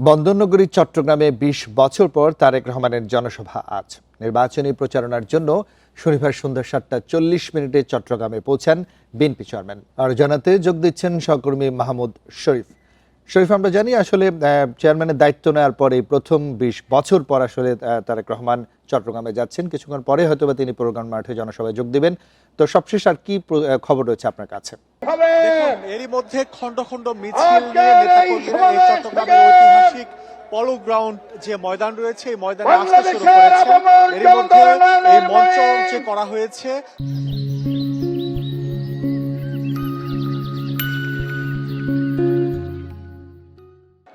বন্দরনগরী চট্টগ্রামে ২০ বছর পর তারেক রহমানের জনসভা আজ। নির্বাচনী প্রচারণার জন্য শনিবার সন্ধ্যা ৭:৪০ চট্টগ্রামে পৌঁছান বিএনপি চেয়ারম্যান। আর জানাতে যোগ দিচ্ছেন সহকর্মী মাহমুদ শরীফ। শরীফ, আমরা জানি আসলে চেয়ারম্যানের দায়িত্ব নেওয়ার পরে প্রথম ২০ বছর পর আসলে তারেক রহমান চট্টগ্রামে যাচ্ছেন। কিছুক্ষণ পরে হয়তোবা তিনি প্রোগ্রাম মাঠে জনসভায় যোগ দিবেন। তো সবশেষ আর কি খবর রয়েছে আপনার কাছে? এরই মধ্যে খন্ড খন্ড মিছিল নিয়ে নেতাকর্মীরা এই চট্টগ্রামের ঐতিহাসিক পলো গ্রাউন্ড যে ময়দান রয়েছে এই ময়দানে আসতে শুরু করেছে। এরই মধ্যে এই মঞ্চ যে করা হয়েছে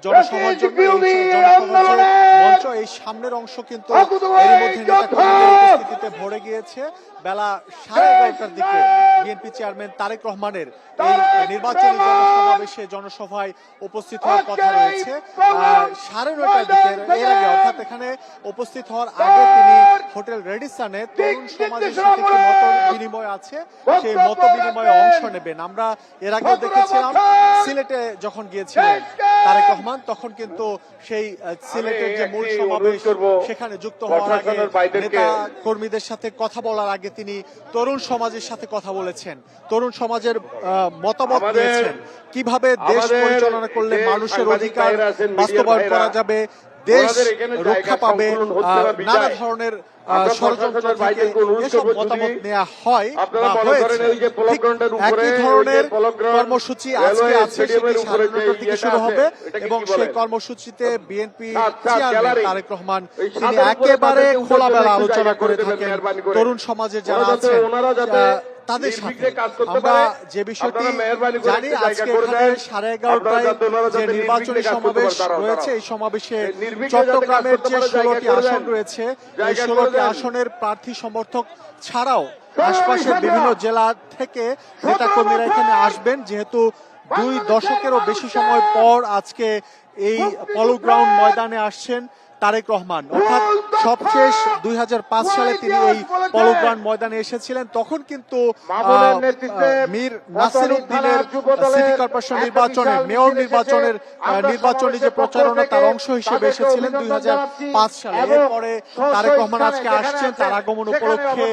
জনসভার জন্য জনসভার মঞ্চ এই সামনের অংশ কিন্তু এরই মধ্যে নেতাকর্মীদের উপস্থিতিতে ভরে গিয়েছে। বেলা 11:30টার দিকে বিএনপি চেয়ারম্যান তারেক রহমানের এই নির্বাচনী জনসভায় উপস্থিত হওয়ার কথা রয়েছে। 9:30টার দিকে এর আগে অর্থাৎ এখানে উপস্থিত হওয়ার আগে তিনি হোটেল রেডিসনে তরুণ সমাজের সাথে কি মত বিনিময় আছে সেই মত বিনিময়ে অংশ নেবেন। আমরা এর আগে দেখেছিলাম সিলেটে যখন গিয়েছিলেন তারেক রহমান, তখন কিন্তু সেই সিলেটের যে মূল সমাবেশ সেখানে যুক্ত হওয়ার আগে নেতা কর্মীদের সাথে কথা বলার আগে তিনি তরুণ সমাজের সাথে কথা বলেছেন, তরুণ সমাজের মতামত দিয়েছেন কিভাবে দেশ পরিচালনা করলে মানুষের অধিকার বাস্তবায়ন করা যাবে, দেশ রক্ষা পাবে, নানা ধরনের ষড়যন্ত্র থেকে এসব মতামত নেওয়া হয় বা হয়েছে। একই ধরনের কর্মসূচি আজকে আছে, সেটি 9:30টার দিকে শুরু হবে এবং সেই কর্মসূচিতে বিএনপি চেয়ারম্যান তারেক রহমান তিনি একেবারে খোলামেলা আলোচনা করে থাকেন তরুণ সমাজের যারা আছেন তাদের সাথে। আমরা যে বিষয়টি জানি আজকে এখানে 11:30টায় যে নির্বাচনী সমাবেশ রয়েছে এই সমাবেশে চট্টগ্রামের যে 16টি আসন রয়েছে এই 16টি আসনের প্রার্থী সমর্থক ছাড়াও আশপাশের বিভিন্ন জেলা থেকে নেতাকর্মীরা এখানে আসবেন, যেহেতু 2 দশকেরও বেশি সময় পর আজকে এই পলো গ্রাউন্ড ময়দানে আসছেন তারেক রহমান। অর্থাৎ সবশেষ 2005 সালে তিনি এই পলো গ্রাউন্ড ময়দানে এসেছিলেন, তখন কিন্তু মীর নাসির উদ্দিনের সিটি কর্পোরেশন নির্বাচনের মেয়র নির্বাচনী যে প্রচারণা তার অংশ হিসেবে এসেছিলেন 2005 সালে। এরপরে তারেক রহমান আজকে আসছেন, তার আগমন উপলক্ষে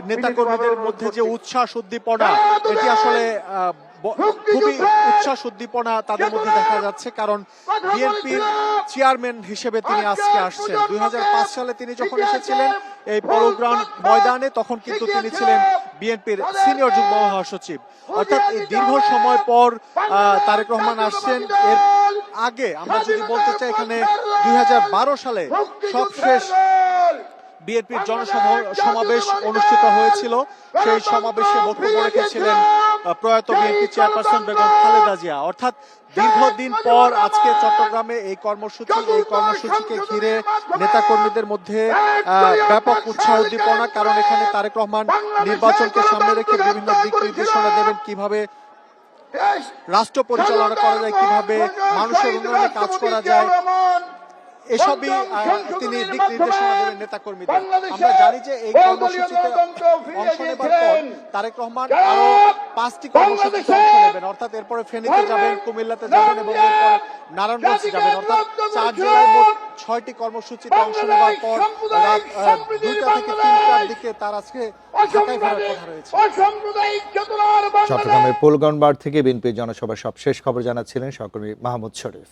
নেতাকর্মীদের মধ্যে যে উচ্ছ্বাস উদ্দীপনা এটি আসলে খুবই উচ্ছ্বাস উদ্দীপনা তাদের মধ্যে দেখা যাচ্ছে, কারণ বিএনপির চেয়ারম্যান হিসেবে তিনি আজকে আসছেন। 2005 সালে তিনি যখন এসেছিলেন এই পলো গ্রাউন্ড ময়দানে তখন কিন্তু তিনি ছিলেন বিএনপির সিনিয়র যুগ্ম মহাসচিব। অর্থাৎ এই দীর্ঘ সময় পর তারেক রহমান আসছেন। এর আগে আমরা যদি বলতে চাই এখানে 2012 সালে সবশেষ বিএনপির জনসমাবেশ অনুষ্ঠিত হয়েছিল। সেই সমাবেশে বক্তব্য রেখেছিলেন প্রয়াত বিএনপি চেয়ারপারসন বেগম খালেদা জিয়া। অর্থাৎ দীর্ঘদিন পর আজকে চট্টগ্রামে এই কর্মসূচিকে ঘিরে নেতাকর্মীদের মধ্যে ব্যাপক উৎসাহ উদ্দীপনা, কারণ এখানে তারেক রহমান নির্বাচনকে সামনে রেখে বিভিন্ন দিক নির্দেশনা দেবেন, কিভাবে রাষ্ট্র পরিচালনা করা যায়, কিভাবে মানুষের উন্নয়নে কাজ করা যায়, এসবই তিনি দিক নির্দেশনা দেবেন নেতাকর্মীদের। আমরা জানি যে এই কর্মসূচিতে অংশ নেবার পর তারেক রহমান আরো 5টি কর্মসূচিতে অংশ নেবেন, অর্থাৎ এরপরে ফেনীতে যাবেন, কুমিল্লাতে যাবেন এবং এরপর নারায়ণগঞ্জ যাবেন। অর্থাৎ 4 জেলায় মোট 6টি কর্মসূচিতে অংশ নেবার পর রাত 2টা থেকে 3টার দিকে তার আজকে ঢাকায় ফেরার কথা রয়েছে। চট্টগ্রামের পোলগ্রাউন্ড বার থেকে বিএনপির জনসভার সবশেষ খবর জানাচ্ছিলেন সহকর্মী মাহমুদ শরীফ।